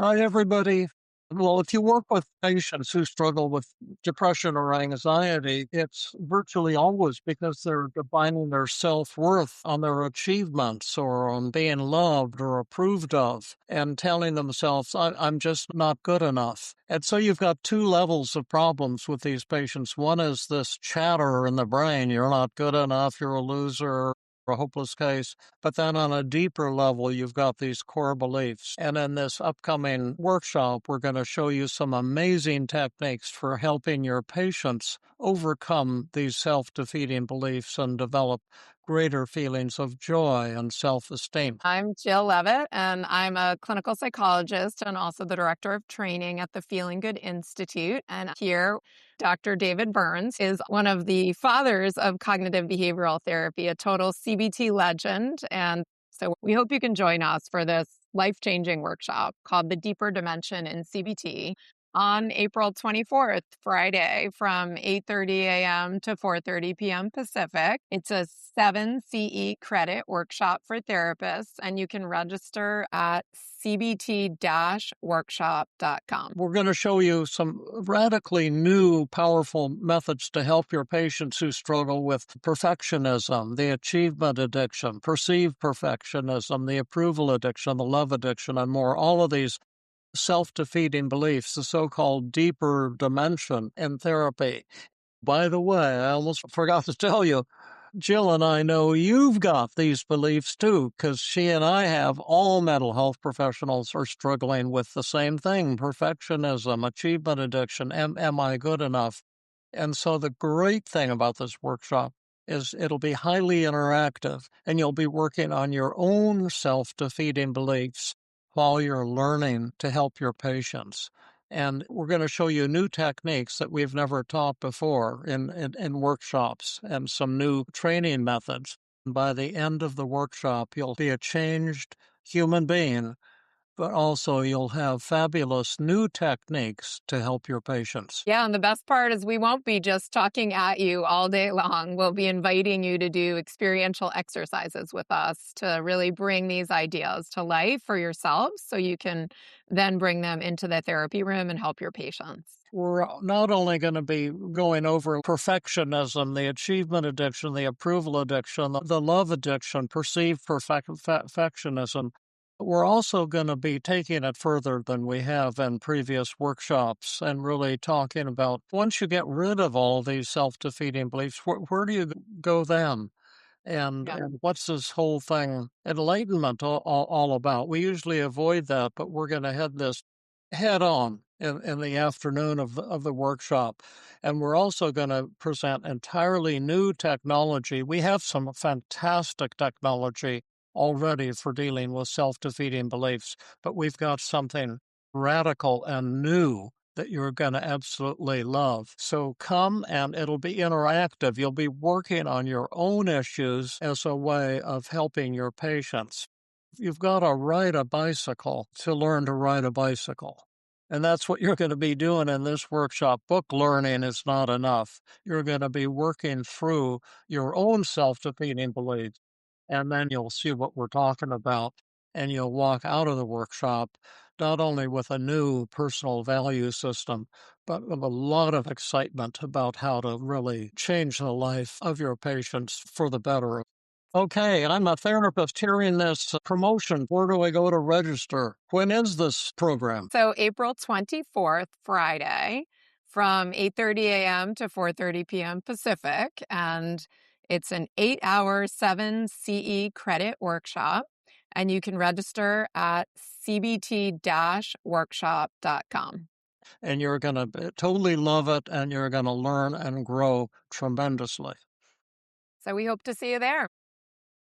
Hi, everybody. Well, if you work with patients who struggle with depression or anxiety, it's virtually always because they're defining their self-worth on their achievements or on being loved or approved of and telling themselves, I'm just not good enough. And so you've got two levels of problems with these patients. One is this chatter in the brain. You're not good enough. You're a loser. A hopeless case. But then on a deeper level, you've got these core beliefs. And in this upcoming workshop, we're going to show you some amazing techniques for helping your patients overcome these self-defeating beliefs and develop greater feelings of joy and self-esteem. I'm Jill Levitt, and I'm a clinical psychologist and also the director of training at the Feeling Good Institute. And here, Dr. David Burns is one of the fathers of cognitive behavioral therapy, a total CBT legend. And so we hope you can join us for this life-changing workshop called The Deeper Dimension in CBT on April 24th, Friday, from 8:30 a.m. to 4:30 p.m. Pacific. It's a 7 CE credit workshop for therapists, and you can register at cbt-workshop.com. We're going to show you some radically new, powerful methods to help your patients who struggle with perfectionism, the achievement addiction, perceived perfectionism, the approval addiction, the love addiction, and more. All of these self-defeating beliefs, the so-called deeper dimension in therapy. By the way, I almost forgot to tell you, Jill and I know you've got these beliefs too, because she and I have all mental health professionals are struggling with the same thing, perfectionism, achievement addiction, am I good enough? And so the great thing about this workshop is it'll be highly interactive and you'll be working on your own self-defeating beliefs while you're learning to help your patients. And we're going to show you new techniques that we've never taught before in workshops and some new training methods. And by the end of the workshop, you'll be a changed human being, but also you'll have fabulous new techniques to help your patients. Yeah, and the best part is we won't be just talking at you all day long. We'll be inviting you to do experiential exercises with us to really bring these ideas to life for yourselves so you can then bring them into the therapy room and help your patients. We're not only going to be going over perfectionism, the achievement addiction, the approval addiction, the love addiction, perceived perfectionism. We're also going to be taking it further than we have in previous workshops and really talking about once you get rid of all these self-defeating beliefs, where do you go then? And what's this whole thing, enlightenment, all about? We usually avoid that, but we're going to head this head on in the afternoon of the workshop. And we're also going to present entirely new technology. We have some fantastic technology already for dealing with self-defeating beliefs, but we've got something radical and new that you're going to absolutely love. So come and it'll be interactive. You'll be working on your own issues as a way of helping your patients. You've got to ride a bicycle to learn to ride a bicycle. And that's what you're going to be doing in this workshop. Book learning is not enough. You're going to be working through your own self-defeating beliefs. And then you'll see what we're talking about. And you'll walk out of the workshop not only with a new personal value system, but with a lot of excitement about how to really change the life of your patients for the better. Okay, I'm a therapist hearing this promotion. Where do I go to register? When is this program? So April 24th, Friday, from 8:30 a.m. to 4:30 p.m. Pacific, and it's an 8-hour 7 CE credit workshop, and you can register at cbt-workshop.com. And you're going to totally love it, and you're going to learn and grow tremendously. So we hope to see you there.